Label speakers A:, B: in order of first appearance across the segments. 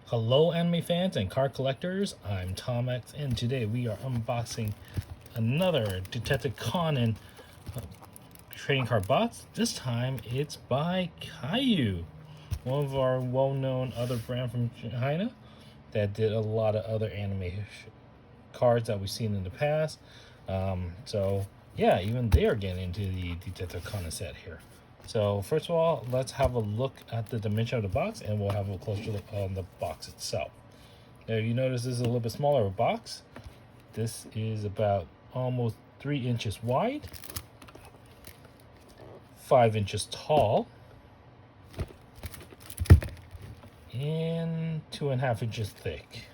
A: Hello anime fans and card collectors, I'm Tom X, and today we are unboxing another Detective Conan trading card box. This time it's by KAYOU, one of our well-known other brand from China that did a lot of other anime cards that we've seen in the past. So yeah, even they are getting into the Detective Conan set here. So first of all, let's have a look at the dimension of the box, and we'll have a closer look on the box itself. Now, you notice this is a little bit smaller of a box. This is about almost 3 inches wide, 5 inches tall, and 2.5 inches thick.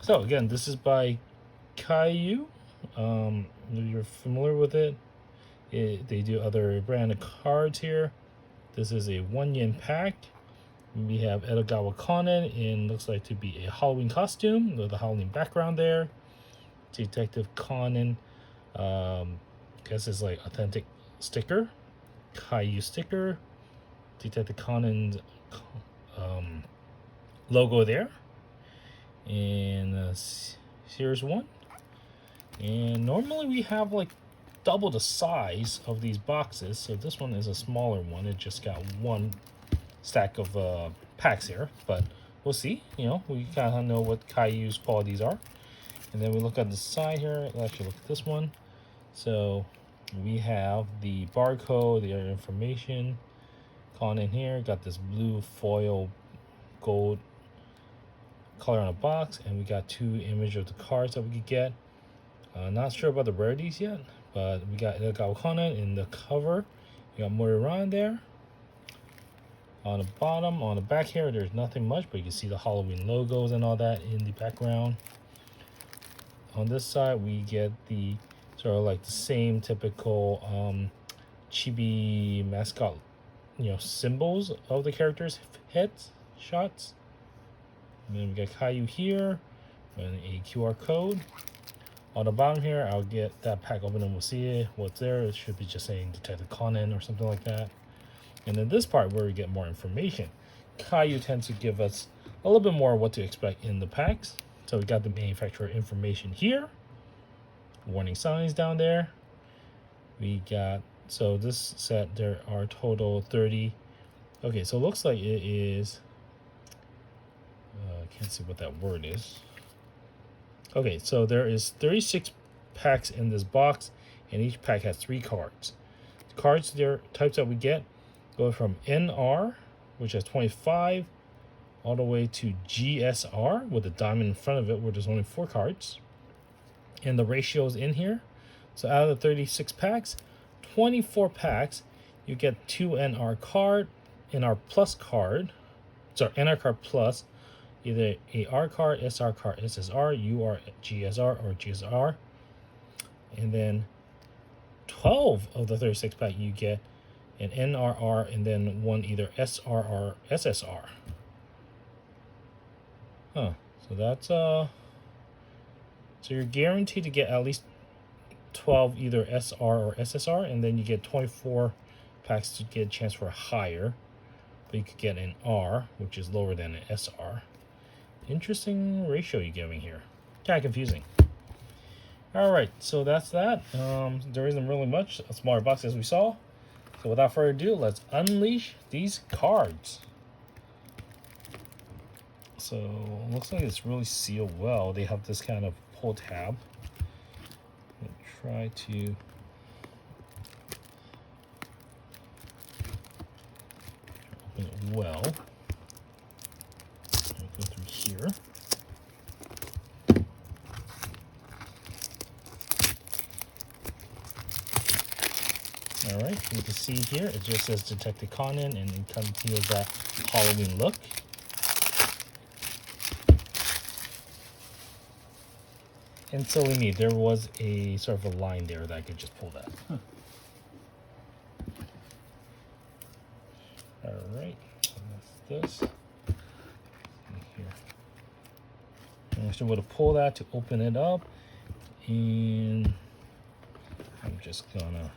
A: So again, this is by KAYOU. If you're familiar with it, they do other brand of cards here. This is a 1 yen pack. We have Edogawa Conan in looks like to be a Halloween costume with a Halloween background there. Detective Conan, guess it's like authentic sticker. KAYOU sticker. Detective Conan's logo there. And Series 1. And normally we have like double the size of these boxes, so this one is a smaller one. It just got one stack of packs here, but we'll see. We kind of know what KAYOU's qualities are. And then we look at the side here. Let's actually look at this one. So we have the barcode, the information Conan here. Got this blue foil gold color on the box, and we got 2 images of the cards that we could get. Not sure about the rarities yet, but we got Edogawa Conan in the cover. You got Moriran there. On the bottom, on the back here, there's nothing much, but you can see the Halloween logos and all that in the background. On this side, we get the sort of like the same typical chibi mascot, symbols of the characters' heads, shots. And then we got KAYOU here, and a QR code. On the bottom here, I'll get that pack open and we'll see what's there. It should be just saying Detective Conan or something like that. And then this part where we get more information. KAYOU tends to give us a little bit more of what to expect in the packs. So we got the manufacturer information here. Warning signs down there. We got, so this set, there are total 30. Okay, so it looks like it is, I can't see what that word is. Okay, so there is 36 packs in this box, and each pack has 3 cards. The cards there, types that we get, go from NR, which has 25, all the way to GSR with a diamond in front of it, where there's only 4 cards. And the ratios in here. So out of the 36 packs, 24 packs, you get 2 NR card, NR plus card, sorry, NR card plus, either a R card, SR card, SSR, UR, GSR, or GSR. And then 12 of the 36 pack, you get an NRR and then one either SR or SSR. So that's so you're guaranteed to get at least 12 either SR or SSR, and then you get 24 packs to get a chance for a higher, but you could get an R, which is lower than an SR. Interesting ratio you're giving here. Kind of confusing. All right, so that's that. There isn't really much. A smaller box as we saw. So without further ado, let's unleash these cards. So looks like it's really sealed well. They have this kind of pull tab. I'll try to open it well. I'll go through here. All right, you can see here it just says Detective Conan, and it continues that Halloween look. And silly me, there was a sort of a line there that I could just pull that. All right, that's this. Here. I'm just able to pull that to open it up, and I'm just gonna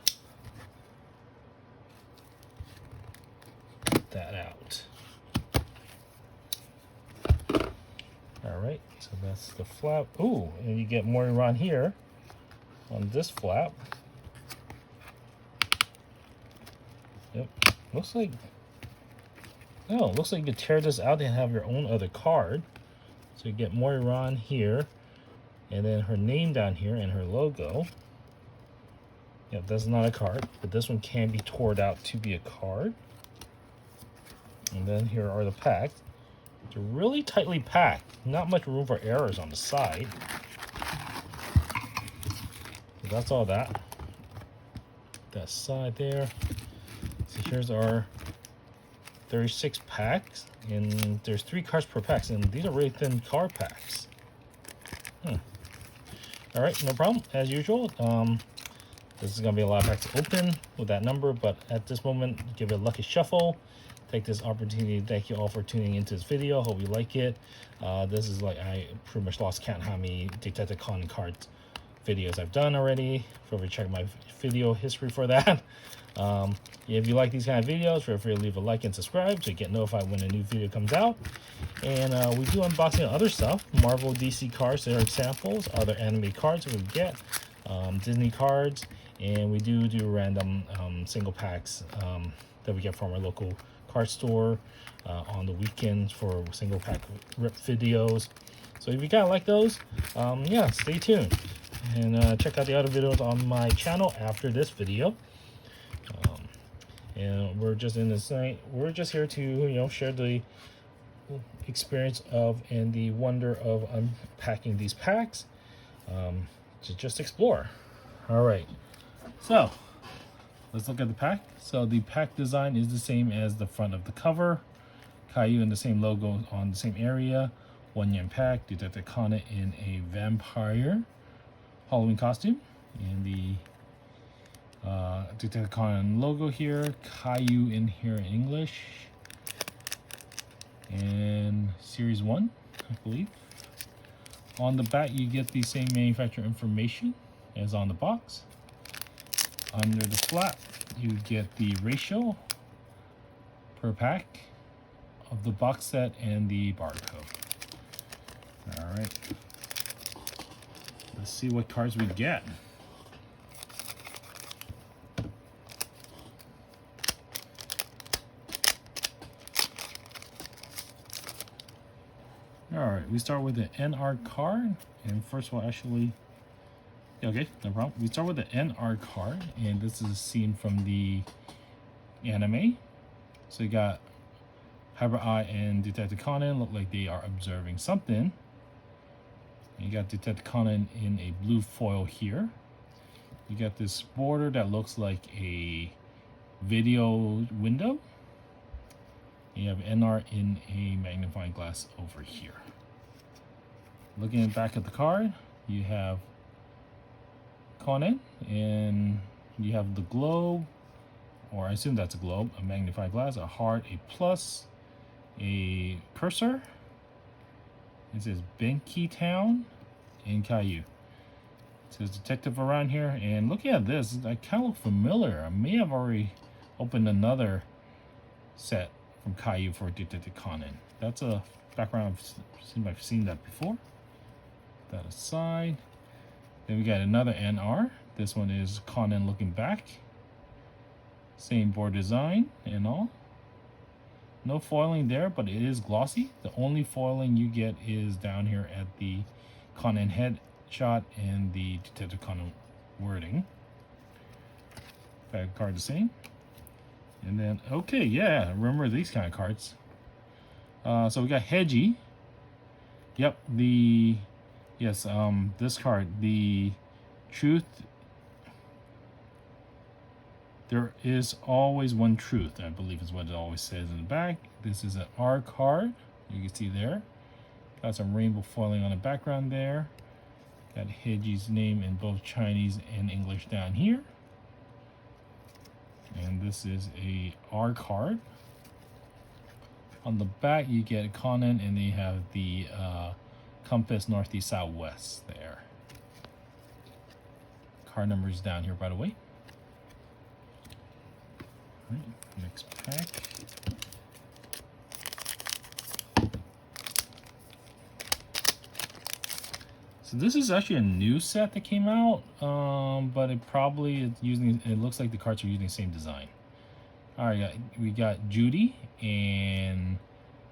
A: get that out. right, so that's the flap. Ooh, and you get more around here on this flap. Yep, looks like, oh, looks like you can tear this out and have your own other card. So you get more around here, and then her name down here and her logo. Yep, that's not a card, but this one can be torn out to be a card. And then here are the packs. They're really tightly packed. Not much room for errors on the side. So that's all that. That side there. So here's our 36 packs. And there's 3 cards per pack. And these are really thin card packs. Alright, no problem. As usual. This is going to be a lot of packs to open with that number. But at this moment, give it a lucky shuffle. Take this opportunity to thank you all for tuning into this video. Hope you like it. This is like, I pretty much lost count how many Detective Conan cards videos I've done already. Feel free to check my video history for that. If you like these kind of videos, feel free to leave a like and subscribe to get notified when a new video comes out. And we do unboxing other stuff. Marvel, DC cards, there are examples. Other anime cards we get. Disney cards. And we do random single packs that we get from our local card store on the weekends for single pack rip videos. So if you kind of like those, yeah, stay tuned and check out the other videos on my channel after this video. And we're just in this night, we're just here to share the experience of and the wonder of unpacking these packs, to just explore. All right, so let's look at the pack. So the pack design is the same as the front of the cover. KAYOU in the same logo on the same area. 1 yen pack. Detective Conan in a vampire Halloween costume. And the Detective Conan logo here. KAYOU in here in English. And Series 1, I believe. On the back, you get the same manufacturer information as on the box. Under the flap, you get the ratio per pack of the box set and the barcode. All right, let's see what cards we get. All right, we start with the NR card, and first of all, actually, okay, no problem. We start with the NR card, and this is a scene from the anime. So you got Hyper Eye and Detective Conan look like they are observing something. And you got Detective Conan in a blue foil here. You got this border that looks like a video window. You have NR in a magnifying glass over here. Looking at the back of the card, you have Conan, and you have the globe, or I assume that's a globe, a magnifying glass, a heart, a plus, a cursor. It says Benki Town and KAYOU. It says detective around here, and looking at this, I kind of look familiar. I may have already opened another set from KAYOU for Detective Conan. That's a background I've seen that before. Put that aside. Then we got another NR. This one is Conan looking back. Same board design and all. No foiling there, but it is glossy. The only foiling you get is down here at the Conan headshot and the Detective Conan wording. Back card the same. And then, okay, yeah, remember these kind of cards. So we got Hedgie. Yep, this card, the truth. There is always one truth, I believe is what it always says in the back. This is an R card. You can see there. Got some rainbow foiling on the background there. Got Hedgie's name in both Chinese and English down here. And this is a R card. On the back, you get Conan, and they have the compass northeast, southwest there. Card numbers down here, by the way. All right, next pack. So this is actually a new set that came out, but it probably is using. It looks like the cards are using the same design. All right, we got Judy and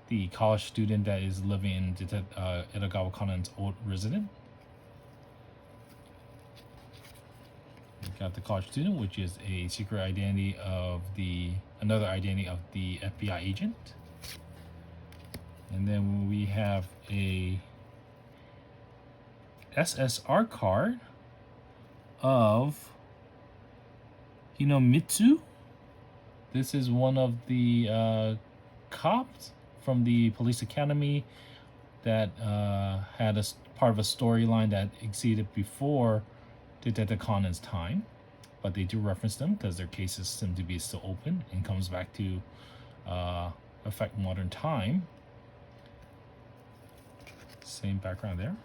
A: the college student that is living in Edogawa Conan's old residence. We got the college student, which is a secret identity of another identity of the FBI agent. And then we have a SSR card of Hinomitsu. This is one of the cops from the police academy that had a part of a storyline that exceeded before Detective Conan's time, but they do reference them because their cases seem to be still open and comes back to affect modern time. Same background there.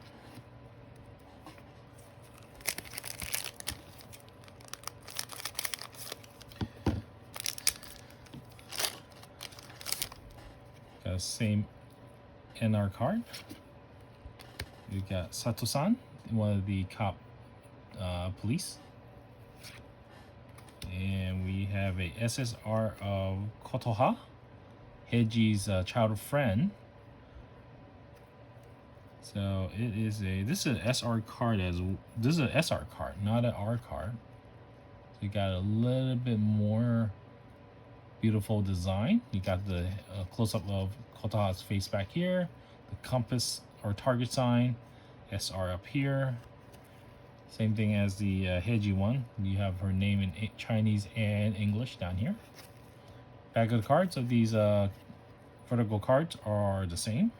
A: Got the same NR card. We got Sato-san, one of the cop police. And we have a SSR of Kotoha, Heiji's childhood friend. So it is this is an SR card this is an SR card, not an R card. So you got a little bit more beautiful design. You got the close-up of Kotoha's face back here, the compass or target sign, SR up here. Same thing as the Heiji one. You have her name in Chinese and English down here. Back of the cards of these vertical cards are the same.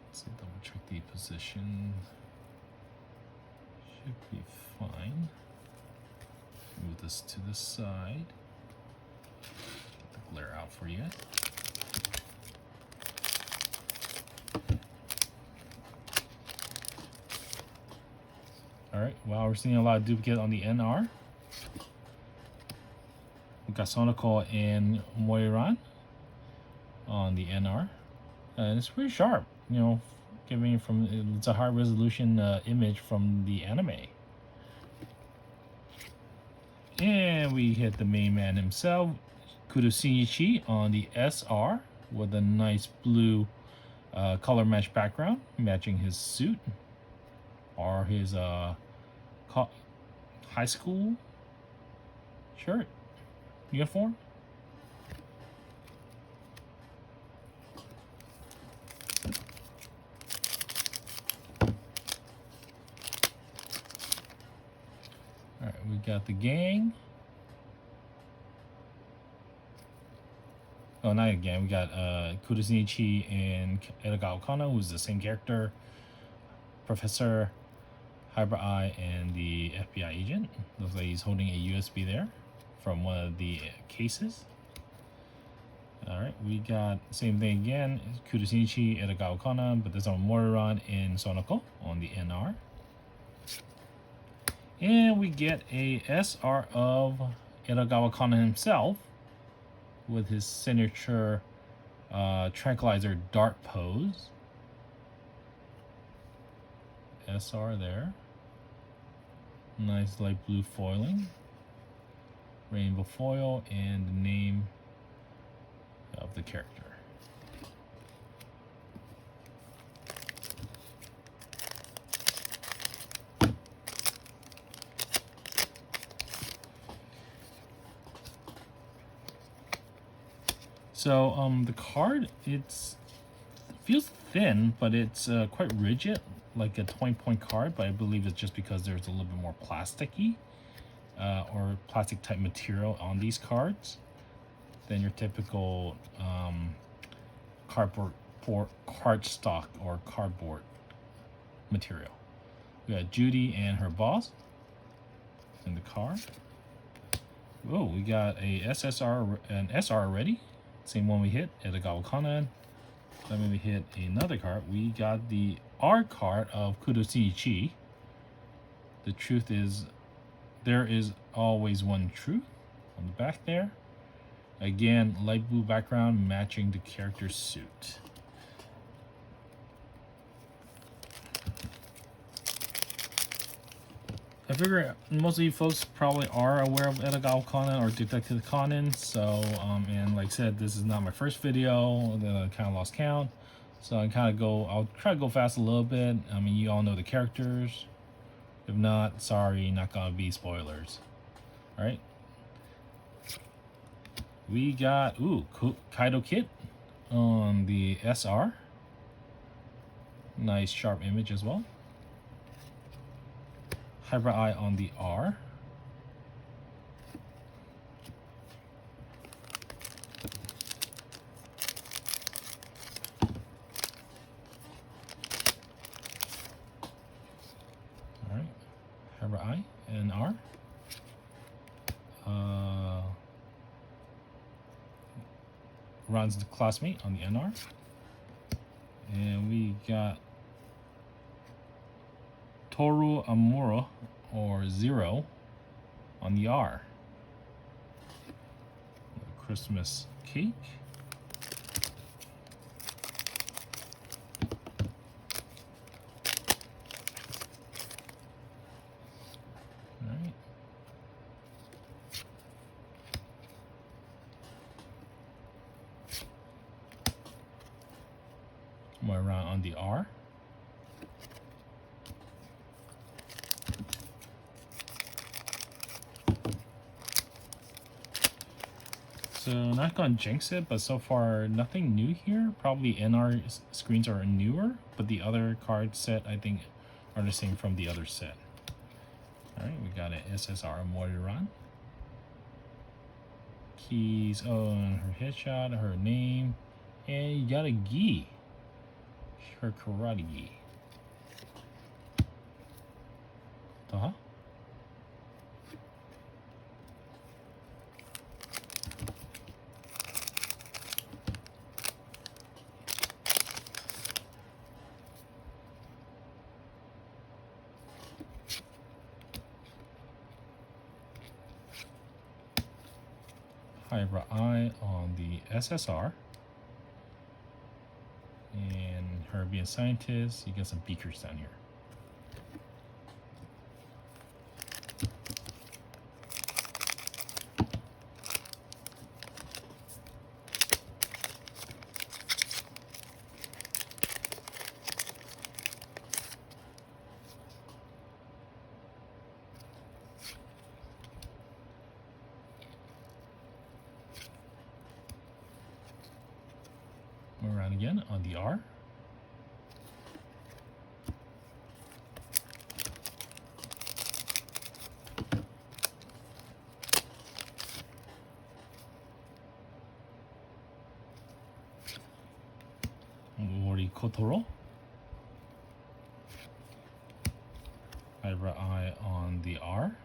A: Let's double check the position. Should be fine. Move this to the side. Get the glare out for you. Alright, well, we're seeing a lot of duplicate on the NR. We got Sonoko and Moiran on the NR. And it's pretty sharp, giving it's a high resolution image from the anime. And we hit the main man himself, Kudo on the SR with a nice blue color match background matching his suit or his high school shirt uniform. All right, we got the gang. Oh, not again. We got Kudo and Edogawa Kana, who's the same character. Professor Hybrid Eye and the FBI agent. Looks like he's holding a USB there from one of the cases. Alright, we got same thing again. Kudo Edogawa Kana, but this on Moiran and Sonoko on the NR. And we get a SR of Edogawa Kana himself with his signature tranquilizer dart pose. SR there. Nice light blue foiling. Rainbow foil and the name of the character. So the card, feels thin, but it's quite rigid, like a 20-point card, but I believe it's just because there's a little bit more plasticky or plastic type material on these cards than your typical cardstock or cardboard material. We got Judy and her boss in the card. Oh, we got a SSR and SR already. Same one we hit, Edogawa Conan. Then we hit another card. We got the R card of Kudo Shinichi. The truth is, there is always one truth on the back there. Again, light blue background matching the character's suit. I figure most of you folks probably are aware of Edogawa Conan or Detective Conan, so and like I said, this is not my first video. I kind of lost count, so I'll try to go fast a little bit. I mean, you all know the characters. If not, sorry, not gonna be spoilers. All right, we got Kaido kit on the SR. Nice sharp image as well. Hybrid Eye on the R. Alright, Hybrid Eye and R. Ron's the classmate on the NR. And we got Toru Amuro or Zero on the R. Christmas cake. All right. More around on the R. So not gonna jinx it, but so far nothing new here. Probably NR screens are newer, but the other card set I think are the same from the other set. All right, we got an SSR Moiran. Keys, and her headshot, her name, and you got a gi. Her karate gi. Hybrid Eye on the SSR. And her being a scientist, you get some beakers down here. Around again on the R. Mori Kotoro. Hybrid Eye on the R.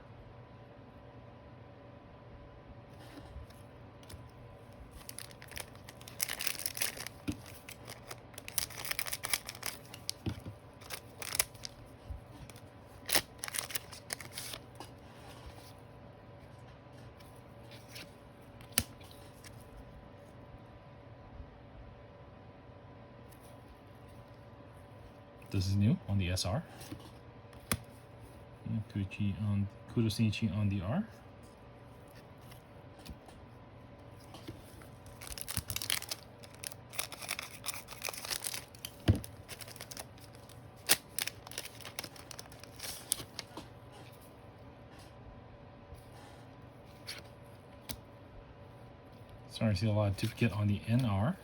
A: This is new on the SR. Kudosinichi on the R. Starting to see a lot of duplicate on the NR.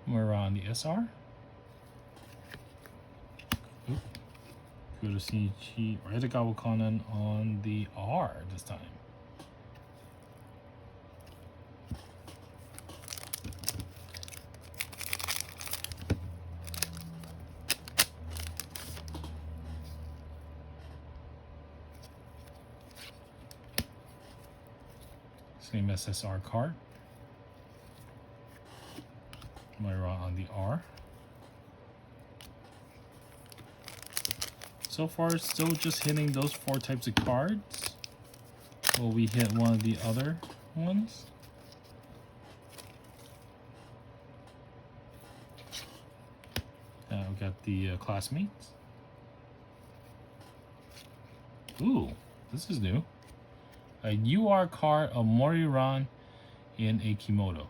A: We're on the SR. Oop. Kuroshichi or Edogawa Conan on the R this time. Same SSR card. Moira on the R. So far, still just hitting those 4 types of cards. Will we hit one of the other ones? We got the classmates. Ooh, this is new. A UR card of Moriran in a kimono,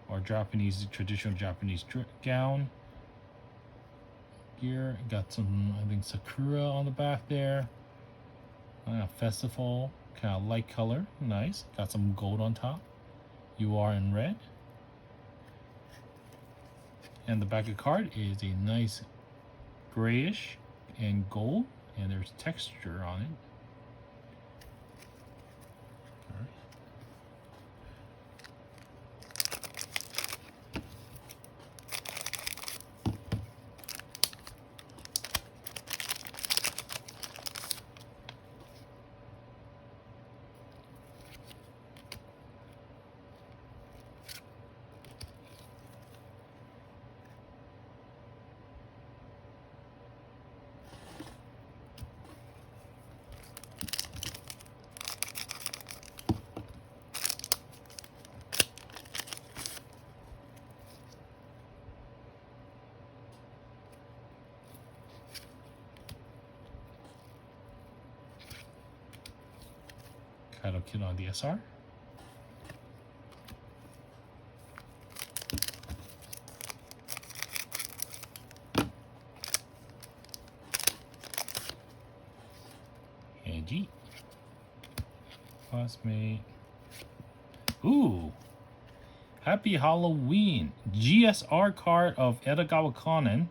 A: or Japanese, traditional Japanese gown. Here, got some, I think, sakura on the back there. Festival, kind of light color, nice. Got some gold on top. UR in red. And the back of the card is a nice grayish and gold, and there's texture on it. Kaido Kid on the SR. Angie. Classmate. Ooh. Happy Halloween. GSR card of Edogawa Conan.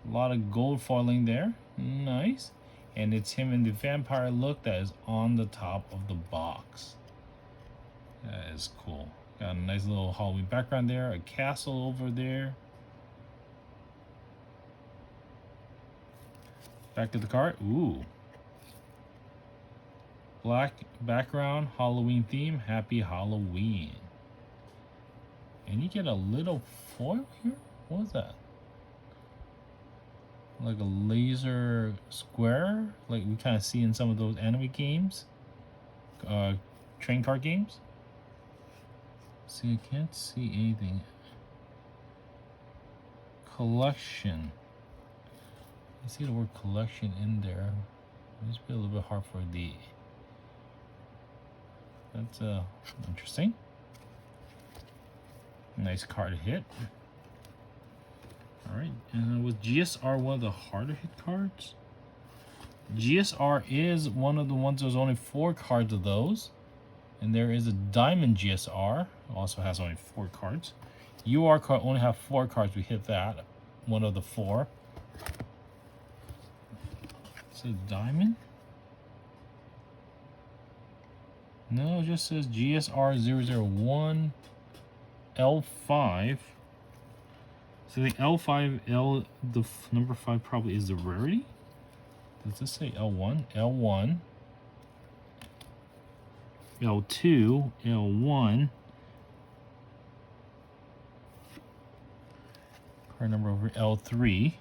A: A lot of gold foiling there. Nice. And it's him in the vampire look that is on the top of the box. That is cool. Got a nice little Halloween background there. A castle over there. Back of the card. Ooh. Black background, Halloween theme. Happy Halloween. And you get a little foil here? What is that? Like a laser square, like we kind of see in some of those anime games, train car games. See, I can't see anything. Collection. You see the word collection in there. It's a little bit hard for the. That's interesting. Nice card hit. Alright, and was GSR one of the harder hit cards? GSR is one of the ones, there's only 4 cards of those. And there is a Diamond GSR, also has only 4 cards. UR card only have 4 cards, we hit that. One of the 4. Is it Diamond? No, it just says GSR 001 L5. So the L5, the number 5 probably is the rarity. Does this say L1? L1, L2, L1. Card number over L3.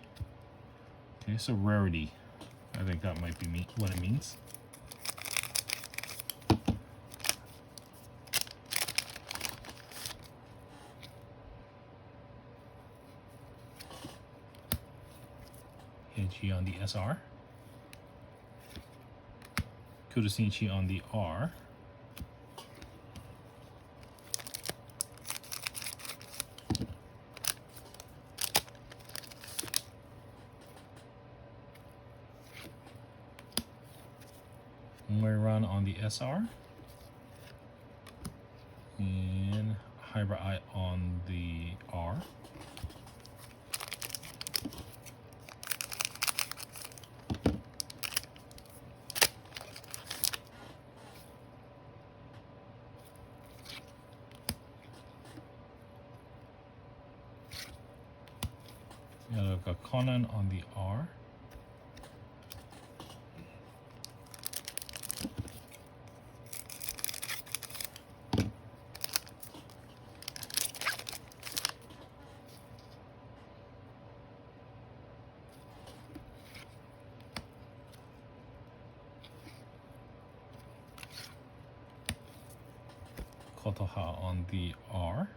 A: Okay, so rarity. I think that might be what it means. Heichi on the SR. Kuroshichi on the R. Moiran on the SR. And Hybrid Eye on the R. I've got Conan on the R. Kotoha on the R.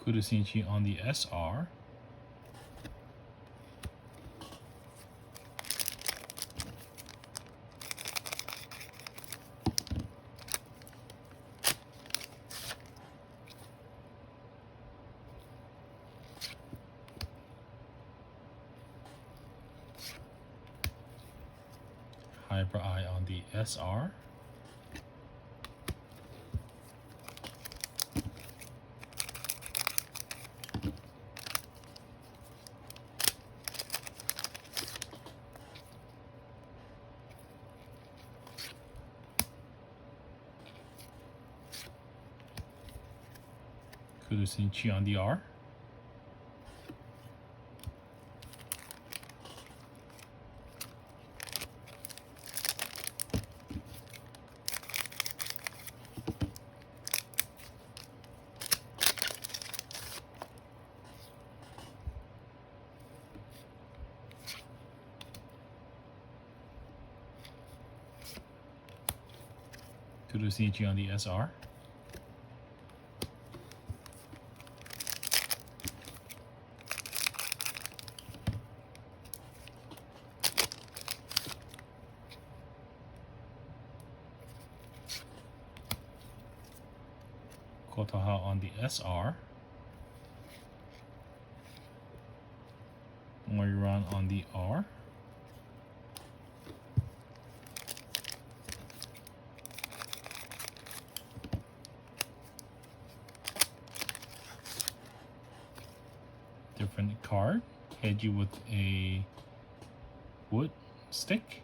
A: Kurusinchi on the SR. Hyper I on the SR. Kurusinchi on the R. Kurusinchi on the SR. Kotoha on the SR. Yuan on the R. Different card. Keiji with a wood stick.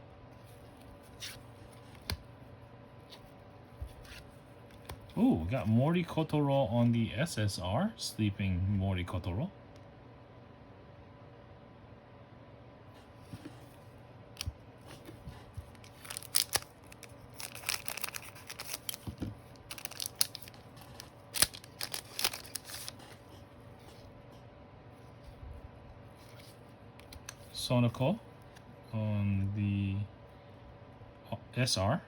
A: Ooh, we got Mori Kotoro on the SSR, sleeping Mori Kotoro. Sonoko on the SR.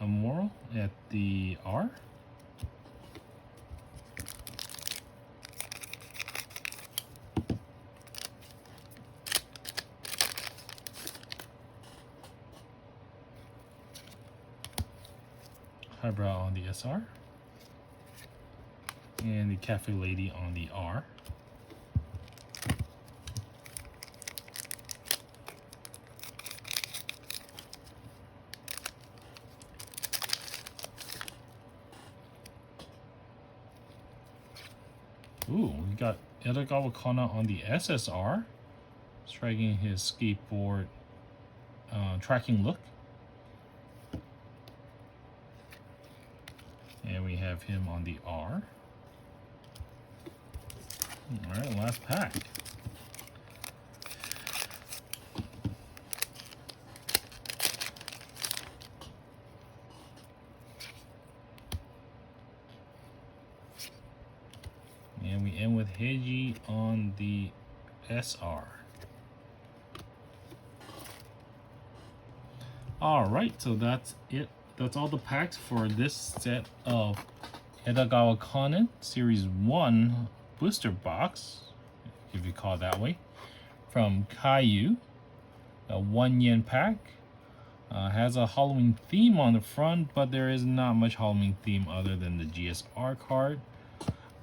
A: Amoral at the R. Highbrow on the SR. And the Cafe Lady on the R. Ooh, we got Edogawa Kana on the SSR, striking his skateboard tracking look. And we have him on the R. Alright, last pack. And we end with Heiji on the SR. Alright, so that's it. That's all the packs for this set of Edogawa Conan Series 1 booster box, if you call it that way, from KAYOU. A 1 yen pack. Has a Halloween theme on the front, but there is not much Halloween theme other than the GSR card.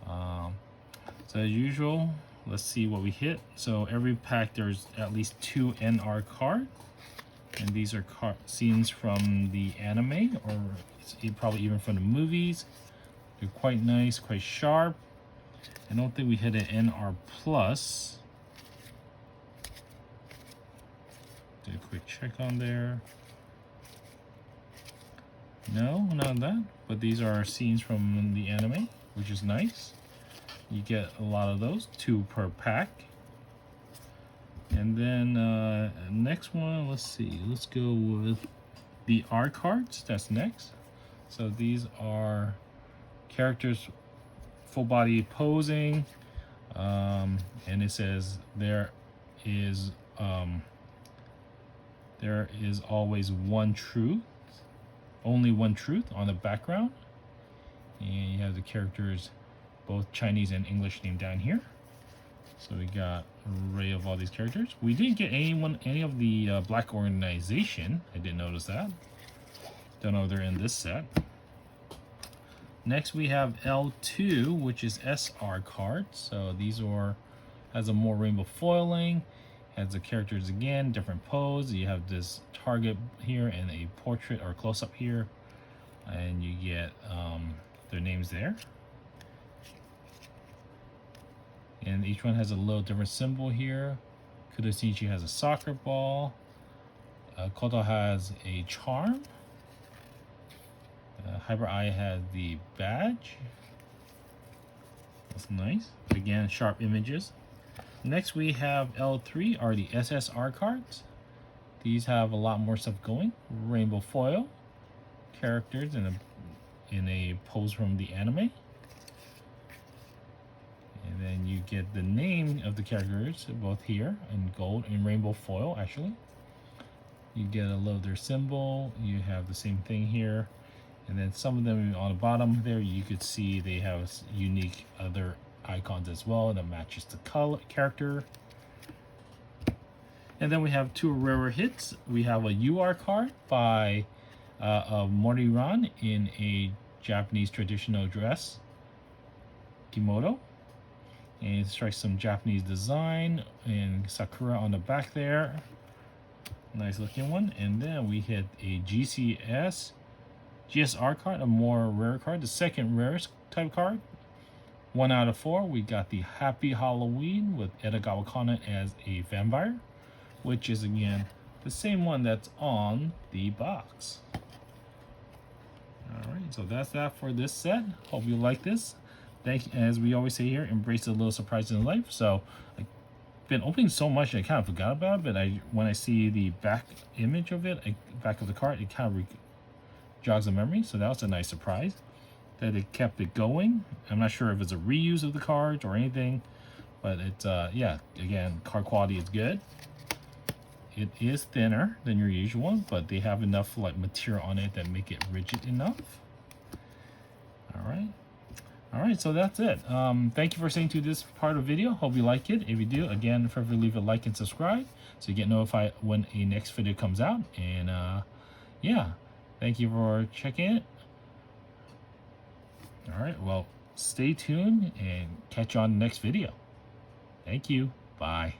A: So as usual, let's see what we hit. So every pack there's at least 2 NR card. And these are scenes from the anime, or probably even from the movies. They're quite nice, quite sharp. I don't think we hit an NR+. Do a quick check on there. No, not that. But these are scenes from the anime, which is nice. You get a lot of those, 2 per pack. And then next one, let's see. Let's go with the art cards. That's next. So these are characters full body posing, and it says there is always one truth, only one truth on the background, and you have the characters both Chinese and English named down here. So we got an array of all these characters. We didn't get any of the black organization. I didn't notice that. Don't know if they're in this set. Next we have L2, which is SR cards. So these has a more rainbow foiling, has the characters again, different pose. You have this target here and a portrait or close-up here, and you get their names there. And each one has a little different symbol here. Kudoshichi has a soccer ball. Koto has a charm. Hyper Eye has the badge. That's nice. Again, sharp images. Next we have L3 are the SSR cards. These have a lot more stuff going. Rainbow foil, characters in a pose from the anime. And then you get the name of the characters both here in gold and rainbow foil actually. You get a little of their symbol. You have the same thing here. And then some of them on the bottom there, you could see they have unique other icons as well that matches the color character. And then we have 2 rarer hits. We have a UR card by Moriran in a Japanese traditional dress, kimono. And it strikes some Japanese design and sakura on the back there. Nice looking one. And then we hit a GSR card, a more rare card, the second rarest type card. 1 out of 4. We got the Happy Halloween with Edogawa Conan as a vampire, which is again the same one that's on the box. Alright, so that's that for this set. Hope you like this. As we always say here, embrace the little surprises in life. So I've been opening so much I kind of forgot about it, but when I see the back image of it, back of the card, it kind of jogs a memory. So that was a nice surprise that it kept it going. I'm not sure if it's a reuse of the cards or anything, but it's yeah, again, card quality is good. It is thinner than your usual one, but they have enough like material on it that make it rigid enough. All right, so that's it. Thank you for staying to this part of the video. Hope you like it. If you do, again, preferably leave a like and subscribe so you get notified when a next video comes out. And yeah, thank you for checking it. All right, well, stay tuned and catch you on the next video. Thank you. Bye.